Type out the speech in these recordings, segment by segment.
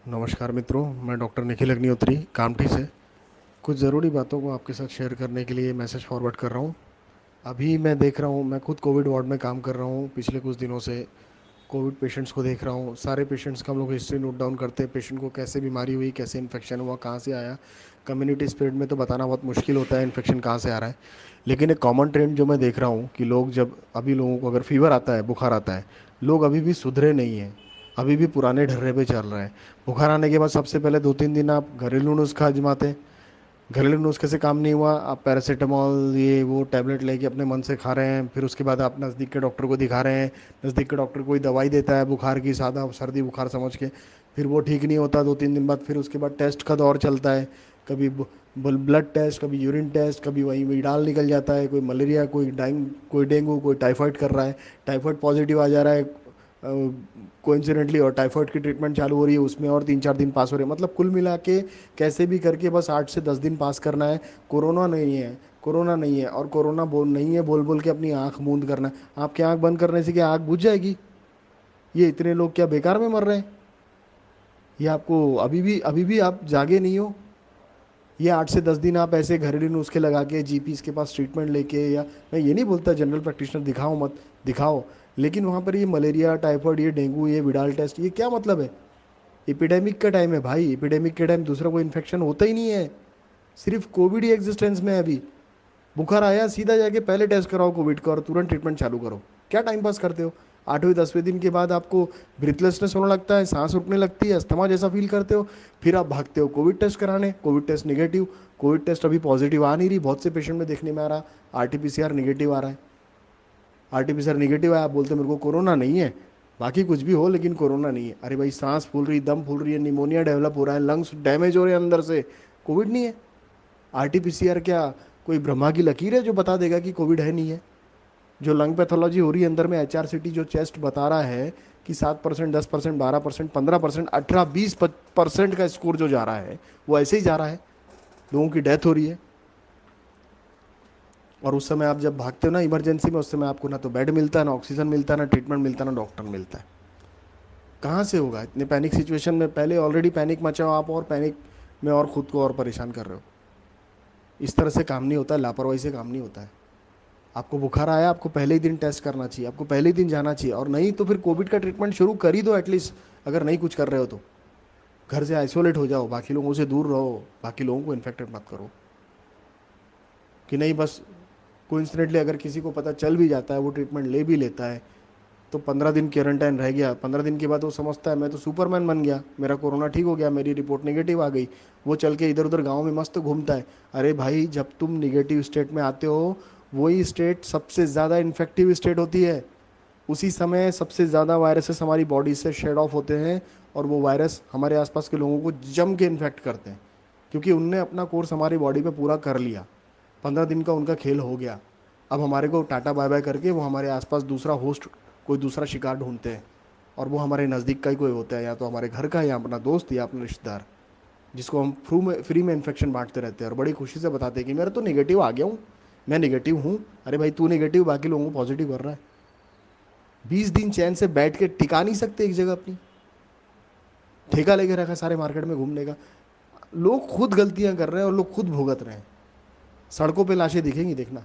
नमस्कार मित्रों, मैं डॉक्टर निखिल अग्निहोत्री कामठी से कुछ ज़रूरी बातों को आपके साथ शेयर करने के लिए मैसेज फॉरवर्ड कर रहा हूँ। अभी मैं देख रहा हूँ, मैं खुद कोविड वार्ड में काम कर रहा हूँ। पिछले कुछ दिनों से कोविड पेशेंट्स को देख रहा हूँ। सारे पेशेंट्स का हम लोग हिस्ट्री नोट डाउन करते हैं। पेशेंट को कैसे बीमारी हुई, कैसे इन्फेक्शन हुआ, कहाँ से आया। कम्युनिटी स्प्रेड में तो बताना बहुत मुश्किल होता है इन्फेक्शन कहाँ से आ रहा है। लेकिन एक कॉमन ट्रेंड जो मैं देख रहा हूँ कि लोग जब अभी लोगों को अगर फीवर आता है, बुखार आता है, लोग अभी भी सुधरे नहीं हैं। अभी भी पुराने ढर्रे पे चल रहे हैं। बुखार आने के बाद सबसे पहले 2-3 दिन आप घरेलू नुस्खा आजमाते हैं। घरेलू नुस्खे से काम नहीं हुआ, आप पैरासीटामॉल ये वो टैबलेट लेके अपने मन से खा रहे हैं। फिर उसके बाद आप नज़दीक के डॉक्टर को दिखा रहे हैं। नज़दीक के डॉक्टर कोई दवाई देता है बुखार की, सादा सर्दी बुखार समझ के। फिर वो ठीक नहीं होता 2-3 दिन बाद। फिर उसके बाद टेस्ट का दौर चलता है। कभी ब्लड टेस्ट, कभी यूरिन टेस्ट, कभी वही विडाल निकल जाता है। कोई मलेरिया, कोई डेंगू, कोई टाइफाइड कर रहा है। टाइफाइड पॉजिटिव आ जा रहा है कोइंसिडेंटली, और टाइफाइड की ट्रीटमेंट चालू हो रही है, उसमें और 3-4 दिन पास हो रहे हैं। मतलब कुल मिला के कैसे भी करके बस 8 से 10 दिन पास करना है। कोरोना नहीं है, कोरोना नहीं है, और कोरोना बोल नहीं है बोल बोल के अपनी आंख मूंद करना है। आपकी आंख बंद करने से क्या आंख बुझ जाएगी? ये इतने लोग क्या बेकार में मर रहे हैं? ये आपको अभी भी आप जागे नहीं हो? ये 8 से 10 दिन आप ऐसे घरेलू नुस्खे लगा के जीपीस के पास ट्रीटमेंट लेके, या मैं ये नहीं बोलता जनरल प्रैक्टिशनर दिखाओ मत, दिखाओ। लेकिन वहाँ पर ये मलेरिया, टाइफाइड, ये डेंगू, ये विडाल टेस्ट, ये क्या मतलब है? एपिडेमिक का टाइम है भाई। एपिडेमिक के टाइम दूसरा कोई इन्फेक्शन होता ही नहीं है। सिर्फ कोविड ही एग्जिस्टेंस में है अभी। बुखार आया, सीधा जाके पहले टेस्ट कराओ कोविड का और तुरंत ट्रीटमेंट चालू करो। क्या टाइम पास करते हो? 8वें 10वें दिन के बाद आपको ब्रीथलेसनेस होने लगता है, सांस रुकने लगती है, अस्थमा जैसा फील करते हो। फिर आप भागते हो कोविड टेस्ट कराने। Covid test negative. Covid test अभी पॉजिटिव आ नहीं रही, बहुत से पेशेंट में देखने में आ रहा। आरटीपीसीआर निगेटिव आ रहा है। आरटीपीसीआर निगेटिव आया, आप बोलते मेरे को कोरोना नहीं है। बाकी कुछ भी हो लेकिन कोरोना नहीं है। अरे भाई, सांस फूल रही, दम फूल रही है, निमोनिया डेवलप हो रहा है, लंग्स डैमेज हो रहे हैं अंदर से, कोविड नहीं है। आरटीपीसीआर क्या कोई ब्रह्मा की लकीर है जो बता देगा कि कोविड है नहीं है? जो लंग पैथोलॉजी हो रही है अंदर में, एचआरसीटी जो चेस्ट बता रहा है कि 7%, 10%, 12%, 15%, 18-20% का स्कोर जो जा रहा है, वो ऐसे ही जा रहा है। लोगों की डेथ हो रही है। और उस समय आप जब भागते हो ना इमरजेंसी में, उस समय आपको ना तो बेड मिलता है, ना ऑक्सीजन मिलता है, ना ट्रीटमेंट मिलता है, ना डॉक्टर मिलता है। कहाँ से होगा इतने पैनिक सिचुएशन में? पहले ऑलरेडी पैनिक मचा हो आप, और पैनिक में और खुद को और परेशान कर रहे हो। इस तरह से काम नहीं होता है, लापरवाही से काम नहीं होता है। आपको बुखार आया, आपको पहले ही दिन टेस्ट करना चाहिए, आपको पहले ही दिन जाना चाहिए। और नहीं तो फिर कोविड का ट्रीटमेंट शुरू कर ही दो एटलीस्ट। अगर नहीं कुछ कर रहे हो तो घर से आइसोलेट हो जाओ, बाकी लोगों से दूर रहो, बाकी लोगों को इन्फेक्टेड मत करो। कि नहीं बस कोइंसिडेंटली अगर किसी को पता चल भी जाता है, वो ट्रीटमेंट ले भी लेता है, तो 15 दिन क्वारंटाइन रह गया। 15 दिन के बाद वो समझता है मैं तो सुपरमैन बन गया, मेरा कोरोना ठीक हो गया, मेरी रिपोर्ट नेगेटिव आ गई। वो चल के इधर उधर गाँव में मस्त घूमता है। अरे भाई, जब तुम निगेटिव स्टेट में आते हो, वही स्टेट सबसे ज़्यादा इन्फेक्टिव स्टेट होती है। उसी समय सबसे ज़्यादा वायरसेस हमारी बॉडी से शेड ऑफ होते हैं, और वो वायरस हमारे आसपास के लोगों को जम के इन्फेक्ट करते हैं। क्योंकि उनने अपना कोर्स हमारी बॉडी पे पूरा कर लिया। 15 दिन का उनका खेल हो गया। अब हमारे को टाटा बाय बाय करके वो हमारे आसपास दूसरा होस्ट, कोई दूसरा शिकार ढूंढते हैं। और वो हमारे नज़दीक का ही कोई होता है, या तो हमारे घर का, या अपना दोस्त, या अपना रिश्तेदार, जिसको हम फ्री में इन्फेक्शन बांटते रहते हैं और बड़ी खुशी से बताते हैं कि मेरा तो नेगेटिव आ गया हूँ, मैं नेगेटिव हूँ। अरे भाई, तू नेगेटिव, बाकी लोगों को पॉजिटिव कर रहा है। 20 दिन चैन से बैठ के टिका नहीं सकते एक जगह अपनी। ठेका लेके रखा सारे मार्केट में घूमने का। लोग खुद गलतियां कर रहे हैं और लोग खुद भुगत रहे हैं। सड़कों पे लाशें दिखेंगी, देखना।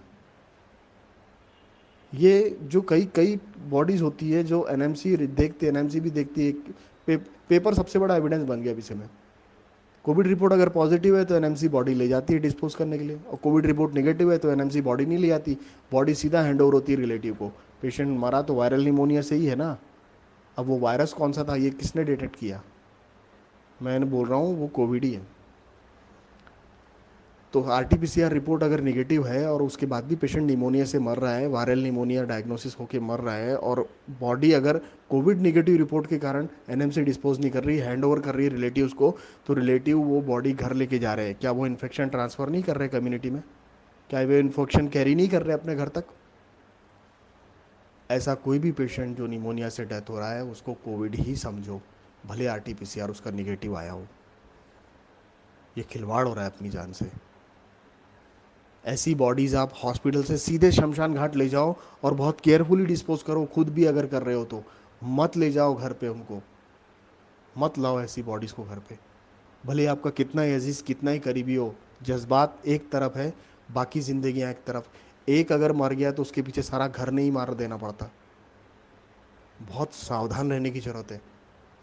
ये जो कई कई बॉडीज होती है जो एनएमसी देखती है, एनएमसी भी देखती है। पेपर सबसे बड़ा एविडेंस बन गया अभी समय। कोविड रिपोर्ट अगर पॉजिटिव है तो एनएमसी बॉडी ले जाती है डिस्पोज करने के लिए, और कोविड रिपोर्ट नेगेटिव है तो एनएमसी बॉडी नहीं ले जाती। बॉडी सीधा हैंड ओवर होती है रिलेटिव को। पेशेंट मरा तो वायरल निमोनिया से ही है ना। अब वो वायरस कौन सा था, ये किसने डिटेक्ट किया? मैं बोल रहा हूँ वो कोविड ही है। तो आरटीपीसीआर रिपोर्ट अगर निगेटिव है और उसके बाद भी पेशेंट निमोनिया से मर रहा है, वायरल निमोनिया डायग्नोसिस होकर मर रहा है, और बॉडी अगर कोविड निगेटिव रिपोर्ट के कारण एनएमसी डिस्पोज नहीं कर रही, हैंड ओवर कर रही है रिलेटिव्स को, तो रिलेटिव वो बॉडी घर लेके जा रहे हैं। क्या वो इन्फेक्शन ट्रांसफ़र नहीं कर रहे कम्युनिटी में? क्या वो इन्फेक्शन कैरी नहीं कर रहे अपने घर तक? ऐसा कोई भी पेशेंट जो निमोनिया से डेथ हो रहा है, उसको कोविड ही समझो, भले आरटीपीसीआर उसका निगेटिव आया हो। ये खिलवाड़ हो रहा है अपनी जान से। ऐसी बॉडीज़ आप हॉस्पिटल से सीधे शमशान घाट ले जाओ, और बहुत केयरफुली डिस्पोज करो, खुद भी अगर कर रहे हो तो। मत ले जाओ घर पे उनको। मत लाओ ऐसी बॉडीज़ को घर पे। भले ही आपका कितना ही अजीज, कितना ही करीबी हो, जज्बात एक तरफ है, बाकी जिंदगियां एक तरफ। एक अगर मर गया तो उसके पीछे सारा घर नहीं मार देना पड़ता। बहुत सावधान रहने की ज़रूरत है।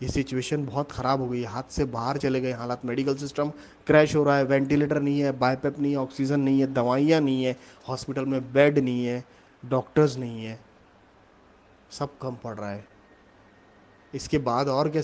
ये सिचुएशन बहुत ख़राब हो गई है, हाथ से बाहर चले गए हालात। मेडिकल सिस्टम क्रैश हो रहा है, वेंटिलेटर नहीं है, बाईपेप नहीं है, ऑक्सीजन नहीं है, दवाइयाँ नहीं है, हॉस्पिटल में बेड नहीं है, डॉक्टर्स नहीं है, सब कम पड़ रहा है। इसके बाद और क्या